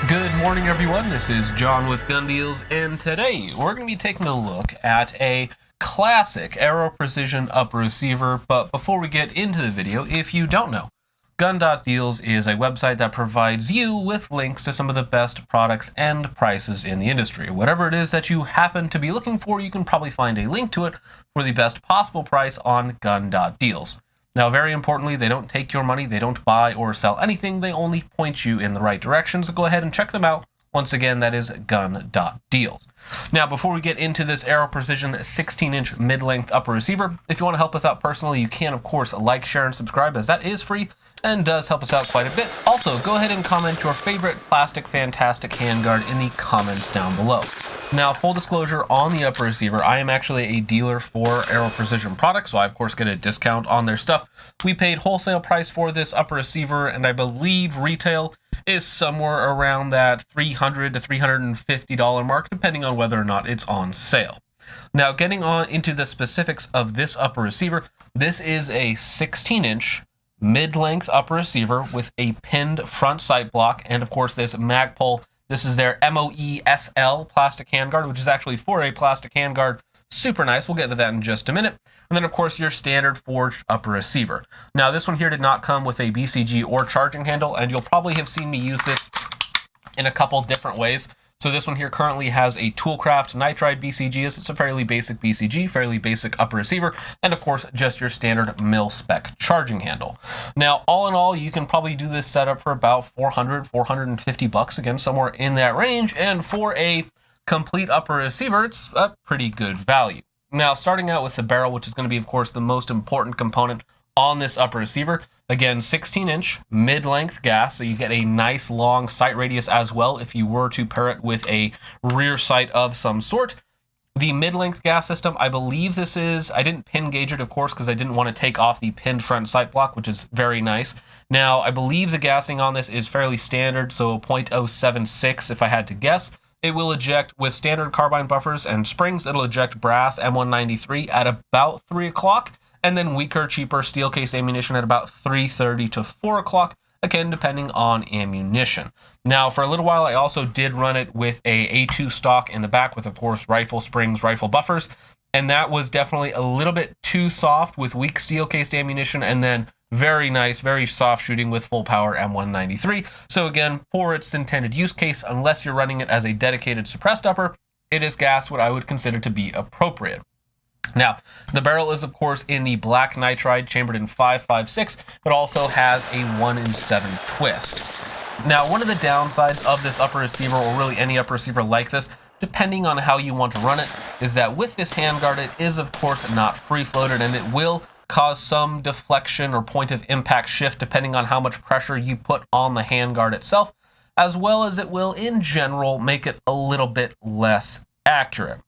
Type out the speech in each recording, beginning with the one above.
Good morning, everyone. This is John with Gun Deals, and today we're going to be taking a look at a classic Aero Precision Upper Receiver. But before we get into the video, if you don't know, Gun.Deals is a website that provides you with links to some of the best products and prices in the industry. Whatever it is that you happen to be looking for, you can probably find a link to it for the best possible price on Gun.Deals. Now, very importantly, they don't take your money, they don't buy or sell anything, they only point you in the right direction, so go ahead and check them out. Once again, that is gun.deals. Now, before we get into this Aero Precision 16-inch mid-length upper receiver, if you want to help us out personally, you can, of course, like, share, and subscribe, as that is free and does help us out quite a bit. Also, go ahead and comment your favorite plastic fantastic handguard in the comments down below. Now, full disclosure on the upper receiver, I am actually a dealer for Aero Precision products, so I, of course, get a discount on their stuff. We paid wholesale price for this upper receiver, and I believe retail is somewhere around that $300 to $350 mark, depending on whether or not it's on sale. Now, getting on into the specifics of this upper receiver, this is a 16-inch mid-length upper receiver with a pinned front sight block, and of course this Magpul. This is their MOE SL plastic handguard, which is actually for a plastic handguard. Super nice. We'll get to that in just a minute. And then, of course, your standard forged upper receiver. Now, this one here did not come with a BCG or charging handle, and you'll probably have seen me use this in a couple different ways. So this one here currently has a Toolcraft nitride BCG. It's a fairly basic BCG, fairly basic upper receiver, and of course, just your standard mil-spec charging handle. Now, all in all, you can probably do this setup for about $400, $450, again, somewhere in that range, and for a complete upper receiver, it's a pretty good value. Now, starting out with the barrel, which is going to be, of course, the most important component on this upper receiver. Again, 16-inch mid-length gas, so you get a nice long sight radius as well if you were to pair it with a rear sight of some sort. The mid-length gas system, I believe this is, I didn't pin gauge it, of course, because I didn't want to take off the pinned front sight block, which is very nice. Now, I believe the gassing on this is fairly standard, so 0.076 if I had to guess. It will eject with standard carbine buffers and springs. It'll eject brass M193 at about 3 o'clock, and then weaker, cheaper steel case ammunition at about 3:30 to 4 o'clock, again, depending on ammunition. Now, for a little while, I also did run it with a A2 stock in the back with, of course, rifle springs, rifle buffers, and that was definitely a little bit too soft with weak steel case ammunition, and then very nice, very soft shooting with full power M193. So again, for its intended use case, unless you're running it as a dedicated suppressed upper, it is gas what I would consider to be appropriate. Now, the barrel is, of course, in the black nitride, chambered in 5.56, but also has a 1-in-7 twist. Now, one of the downsides of this upper receiver, or really any upper receiver like this, depending on how you want to run it, is that with this handguard, it is, of course, not free-floated, and it will cause some deflection or point of impact shift depending on how much pressure you put on the handguard itself, as well as it will, in general, make it a little bit less accurate.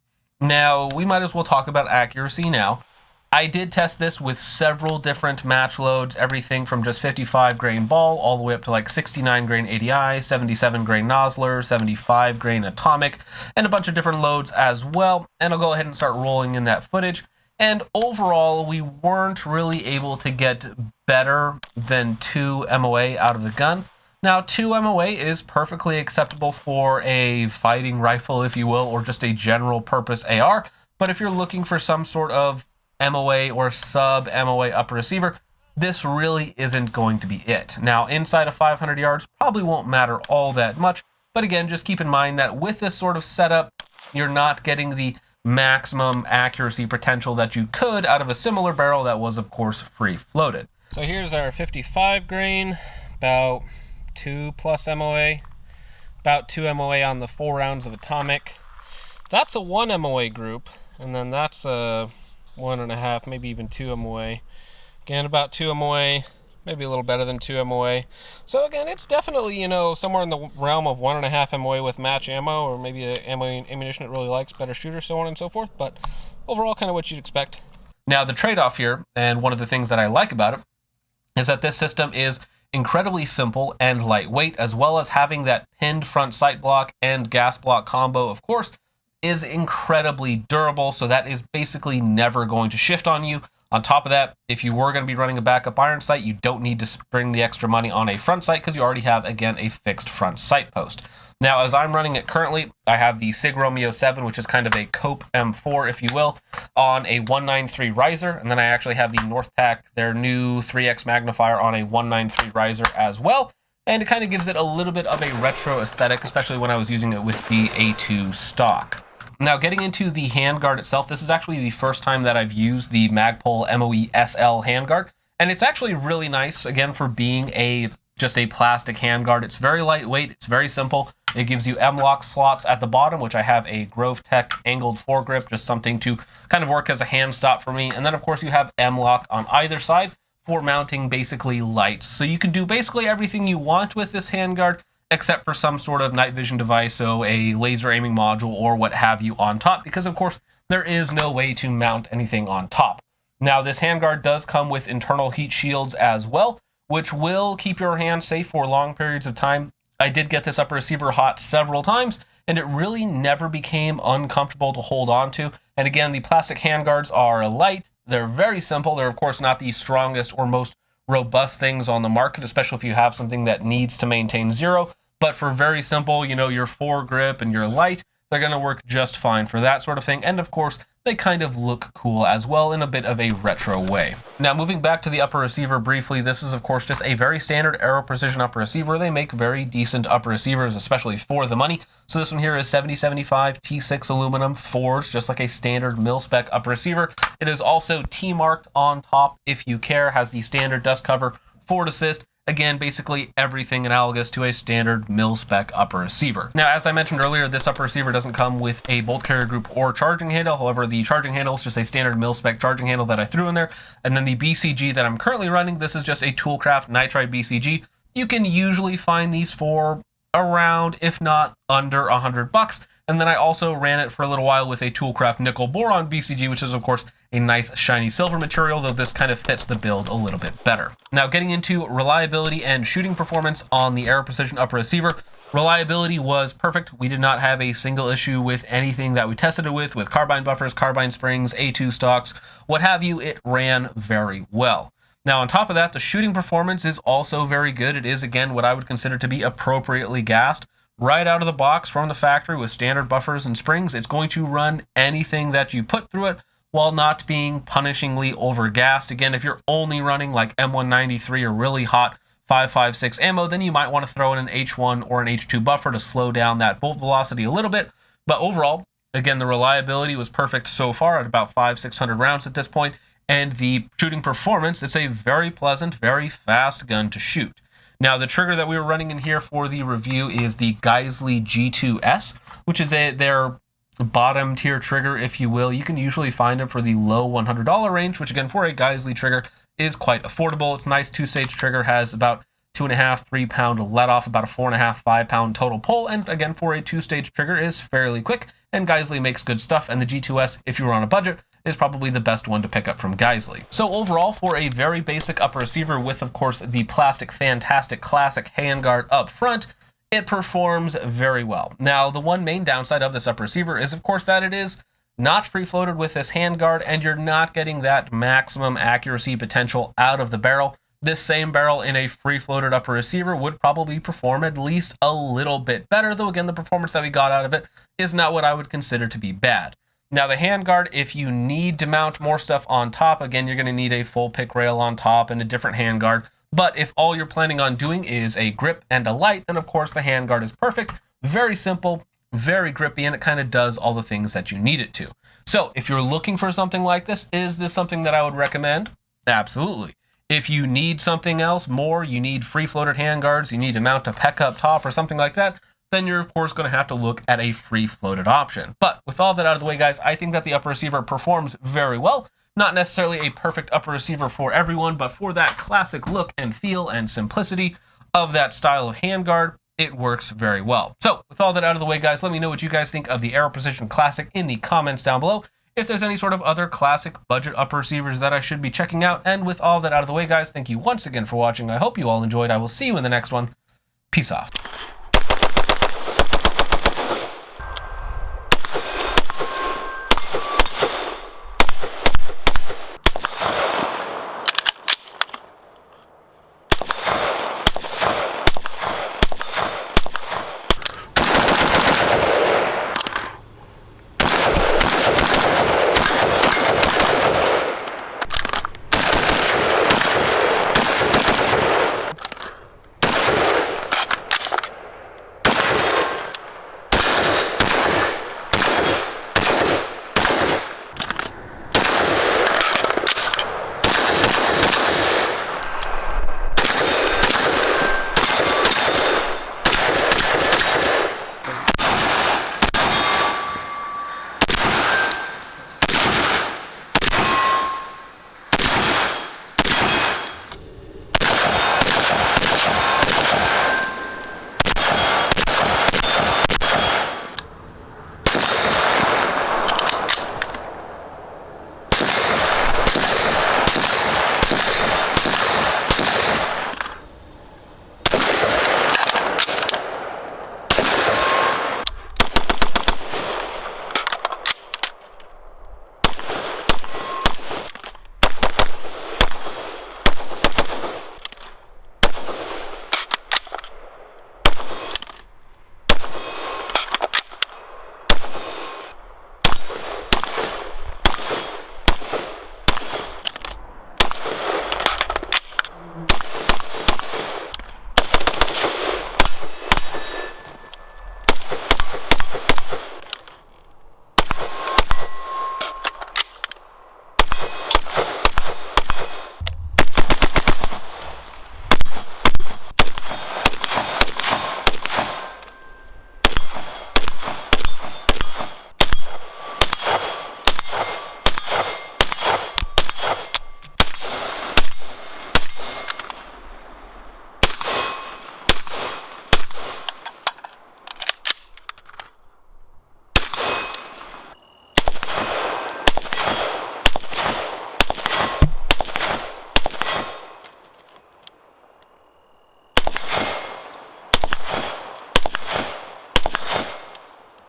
Now, we might as well talk about accuracy now. I did test this with several different match loads, everything from just 55 grain ball all the way up to like 69 grain ADI, 77 grain Nosler, 75 grain atomic, and a bunch of different loads as well. And I'll go ahead and start rolling in that footage. And overall, we weren't really able to get better than 2 MOA out of the gun. Now, 2 MOA is perfectly acceptable for a fighting rifle, if you will, or just a general purpose AR. But if you're looking for some sort of MOA or sub-MOA upper receiver, this really isn't going to be it. Now, inside of 500 yards probably won't matter all that much. But again, just keep in mind that with this sort of setup, you're not getting the maximum accuracy potential that you could out of a similar barrel that was, of course, free-floated. So here's our 55 grain, about 2+ MOA, about 2 MOA on the 4 rounds of atomic. That's a 1 MOA group, and then that's a 1.5, maybe even 2 MOA. Again, about 2 MOA, maybe a little better than 2 MOA. So again, it's definitely, you know, somewhere in the realm of 1.5 MOA with match ammo, or maybe a ammunition it really likes, better shooter, so on and so forth. But overall, kind of what you'd expect. Now, the trade-off here, and one of the things that I like about it, is that this system is incredibly simple and lightweight, as well as having that pinned front sight block and gas block combo, of course, is incredibly durable, so that is basically never going to shift on you. On top of that, if you were going to be running a backup iron sight, you don't need to spring the extra money on a front sight because you already have, again, a fixed front sight post. Now, as I'm running it currently, I have the SIG Romeo 7, which is kind of a Cope M4, if you will, on a 193 riser. And then I actually have the Northtac, their new 3X magnifier, on a 193 riser as well. And it kind of gives it a little bit of a retro aesthetic, especially when I was using it with the A2 stock. Now, getting into the handguard itself, this is actually the first time that I've used the Magpul MOE SL handguard. And it's actually really nice, again, for being just a plastic handguard. It's very lightweight, it's very simple. It gives you M-lock slots at the bottom, which I have a Grove Tech angled foregrip, just something to kind of work as a hand stop for me. And then, of course, you have M-lock on either side for mounting basically lights. So you can do basically everything you want with this handguard, except for some sort of night vision device, so a laser aiming module or what have you on top, because, of course, there is no way to mount anything on top. Now, this handguard does come with internal heat shields as well, which will keep your hand safe for long periods of time. I did get this upper receiver hot several times, and it really never became uncomfortable to hold on to. And again, the plastic handguards are light. They're very simple. They're, of course, not the strongest or most robust things on the market, especially if you have something that needs to maintain zero. But for very simple, your foregrip and your light, they're going to work just fine for that sort of thing. And, of course, they kind of look cool as well in a bit of a retro way. Now, moving back to the upper receiver briefly, this is, of course, just a very standard Aero Precision Upper Receiver. They make very decent upper receivers, especially for the money. So this one here is 7075 T6 aluminum forged, just like a standard mil-spec upper receiver. It is also T-marked on top if you care, has the standard dust cover, forward assist. Again, basically everything analogous to a standard mil-spec upper receiver. Now, as I mentioned earlier, this upper receiver doesn't come with a bolt carrier group or charging handle. However, the charging handle is just a standard mil-spec charging handle that I threw in there. And then the BCG that I'm currently running, this is just a Toolcraft nitride BCG. You can usually find these for around, if not under, $100. And then I also ran it for a little while with a Toolcraft nickel boron BCG, which is, of course, a nice shiny silver material, though this kind of fits the build a little bit better. Now, getting into reliability and shooting performance on the Aero Precision Upper Receiver, reliability was perfect. We did not have a single issue with anything that we tested it with carbine buffers, carbine springs, A2 stocks, what have you. It ran very well. Now, on top of that, the shooting performance is also very good. It is, again, what I would consider to be appropriately gassed. Right out of the box from the factory with standard buffers and springs, it's going to run anything that you put through it while not being punishingly overgassed. Again, if you're only running like M193 or really hot 5.56 ammo, then you might want to throw in an H1 or an H2 buffer to slow down that bolt velocity a little bit. But overall, again, the reliability was perfect so far at about 500-600 rounds at this point. And the shooting performance, it's a very pleasant, very fast gun to shoot. Now, the trigger that we were running in here for the review is the Geissele G2S, which is their bottom tier trigger, if you will. You can usually find them for the low $100 range, which again, for a Geissele trigger, is quite affordable. It's a nice two-stage trigger, has about 2.5-3 pound let off, about a 4.5-5 pound total pull, and again, for a two-stage trigger, is fairly quick. And Geissele makes good stuff, and the G2S, if you were on a budget, is probably the best one to pick up from Geissele. So overall, for a very basic upper receiver with, of course, the plastic fantastic classic handguard up front, it performs very well. Now, the one main downside of this upper receiver is, of course, that it is not free-floated with this handguard, and you're not getting that maximum accuracy potential out of the barrel. This same barrel in a free-floated upper receiver would probably perform at least a little bit better, though again, the performance that we got out of it is not what I would consider to be bad. Now, the handguard, if you need to mount more stuff on top, again, you're going to need a full pick rail on top and a different handguard. But if all you're planning on doing is a grip and a light, then of course the handguard is perfect. Very simple, very grippy, and it kind of does all the things that you need it to. So if you're looking for something like this, is this something that I would recommend? Absolutely. If you need something else more, you need free-floated handguards, you need to mount a PEC up top or something like that, then you're, of course, going to have to look at a free-floated option. But with all that out of the way, guys, I think that the upper receiver performs very well. Not necessarily a perfect upper receiver for everyone, but for that classic look and feel and simplicity of that style of handguard, it works very well. So with all that out of the way, guys, let me know what you guys think of the Aero Precision Classic in the comments down below. If there's any sort of other classic budget upper receivers that I should be checking out. And with all that out of the way, guys, thank you once again for watching. I hope you all enjoyed. I will see you in the next one. Peace off.